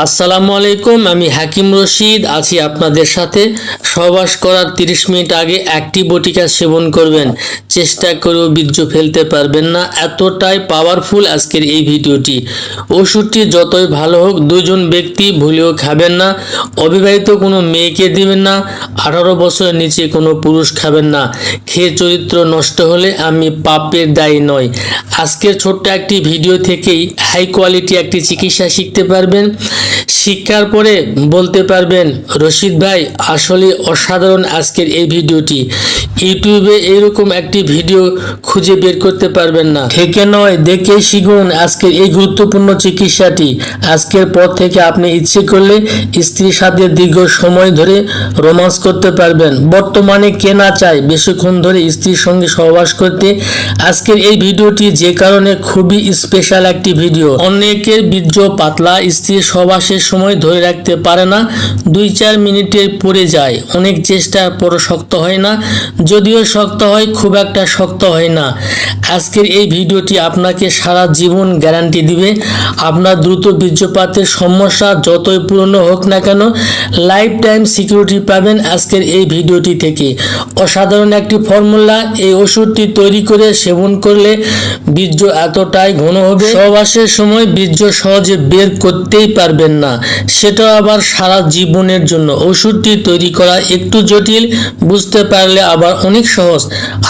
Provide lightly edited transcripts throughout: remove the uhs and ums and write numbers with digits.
আসসালামু আলাইকুম, আমি হাকিম রশিদ আছি আপনাদের সাথে। সহবাস করার 30 মিনিট আগে একটি বটিকা সেবন করবেন, চেষ্টা করেও বীর্য ফেলতে পারবেন না, এতটাই পাওয়ারফুল আজকের এই ভিডিওটি। ওষুধটি যতই ভালো হোক, দুজন ব্যক্তি ভুলেও খাবেন না। অবিবাহিত কোনো মেয়েকে দিবেন না, 18 বছরের নিচে কোনো পুরুষ খাবেন না। খেয়ে চরিত্র নষ্ট হলে আমি পাপের দায়ী নয়। আজকের ছোট্ট একটি ভিডিও থেকেই হাই কোয়ালিটি একটি চিকিৎসা শিখতে পারবেন। শিক্ষার পরে বলতে পারবেন, রশিদ ভাই আসলে অসাধারণ আজকের এই ভিডিওটি। ইউটিউবে এইরকম একটি ভিডিও খুঁজে বের করতে পারবেন না। থেকে নয়, দেখে শিখুন আজকের এই গুরুত্বপূর্ণ চিকিৎসাটি। আজকের পর থেকে আপনি ইচ্ছে করলে স্ত্রীর সাথে দীর্ঘ সময় ধরে রোমান্স করতে পারবেন। বর্তমানে কে না চায় বেশিক্ষণ ধরে স্ত্রীর সঙ্গে সহবাস করতে। আজকের এই ভিডিওটি যে কারণে খুবই স্পেশাল একটি ভিডিও। অনেকের বীর্য পাতলা, স্ত্রীর সহবাসের সময় ধরে রাখতে পারে না, 2-4 মিনিটে পড়ে যায়। অনেক চেষ্টার পরও শক্ত হয় না, যদিও শক্ত হয় খুব একটা শক্ত হয় না। আজকের এই ভিডিওটি আপনাকে সারা জীবন গ্যারান্টি দিবে। আপনার দ্রুত বীর্যপাতের সমস্যা যতই পুরনো হোক না কেন, লাইফ টাইম সিকিউরিটি পাবেন আজকের এই ভিডিওটি থেকে। অসাধারণ একটি ফর্মুলা। এই ওষুধটি তৈরি করে সেবন করলে বীর্য এতটাই ঘন হবে, সহবাসের সময় বীর্য সহজে বের করতেই পারবেন না, সেটাও আবার সারা জীবনের জন্য। ওষুধটি তৈরি করা একটু জটিল, বুঝতে পারলে আবার অনেক সহজ।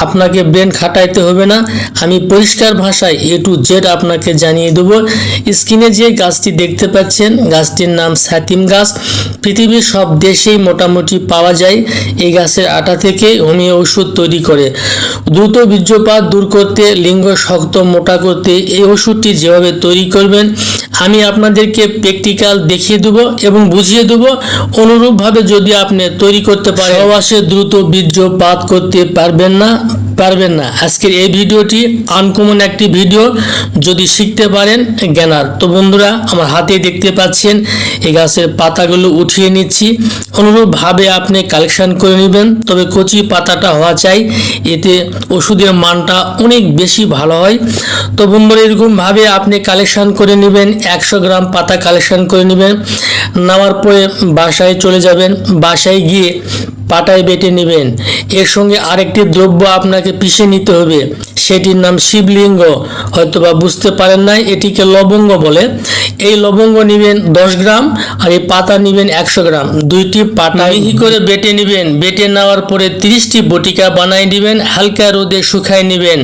আপনাকে ব্রেন খাটাইতে হবে না, আমি পরিষ্কার ভাষায় A to Z আপনাকে জানিয়ে দেব। স্ক্রিনে যে গাছটি দেখতে পাচ্ছেন, গাছটির নাম ছাতিম গাছ। পৃথিবীর সব দেশেই মোটামুটি পাওয়া যায়। এই গাছের আটা থেকে হোমিও ওষুধ তৈরি করে দ্রুত বীর্যপাত দূর করতে, লিঙ্গ শক্ত মোটা করতে। এই ওষুধটি যেভাবে তৈরি করবেন আমি আপনাদেরকে প্র্যাকটিক্যাল দেখিয়ে দেবো এবং বুঝিয়ে দেবো। অনুরূপভাবে যদি আপনি তৈরি করতে পারেন, সহবাসে দ্রুত বীর্যপাত করতে পারবেন না। আজকের এই ভিডিওটি আনকমন একটি ভিডিও, যদি শিখতে পারেন জ্ঞানার। তো বন্ধুরা, আমার হাতে দেখতে পাচ্ছেন এই গাছের পাতাগুলো উঠিয়ে নিচ্ছি। অনুরূপভাবে আপনি কালেকশন করে নেবেন, তবে কচি পাতাটা হওয়া চাই, এতে ওষুধের মানটা অনেক বেশি ভালো হয়। তো বন্ধুরা, এরকমভাবে আপনি কালেকশন করে নেবেন। 100 গ্রাম পাতা কালেকশন করে নেবেন। নেওয়ার পরে বাসায় চলে যাবেন। বাসায় গিয়ে পাটায় বেটে নেবেন। এর সঙ্গে আরেকটি দ্রব্য আপনাকে পিষে নিতে হবে, সেটির নাম শিবলিঙ্গ। হয়তোবা বুঝতে পারেন নাই, এটিকে লবঙ্গ বলে। এই লবঙ্গ নেবেন 10 গ্রাম আর এই পাতা নেবেন 100 গ্রাম। দুইটি পাতা মিহি করে বেটে নেবেন। বেটে নেওয়ার পরে 30টি বটিকা বানিয়ে নেবেন, হালকা রোদে শুকায় নেবেন।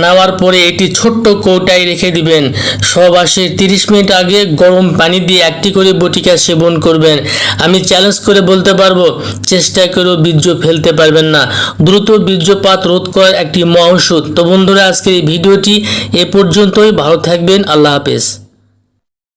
নেওয়ার পরে এটি ছোট্ট কৌটায় রেখে দিবেন। সহবাসের 30 মিনিট আগে গরম পানি দিয়ে একটি করে বটিকা সেবন করবেন। আমি চ্যালেঞ্জ করে বলতে পারবো, চেষ্টা করেও বীর্য ফেলতে পারবেন না। দ্রুত বীর্যপাত রোধ করার একটি মহা ঔষধ। তো বন্ধুরা, আজকের এই ভিডিওটি এ পর্যন্তই। ভালো থাকবেন, আল্লাহ হাফেজ।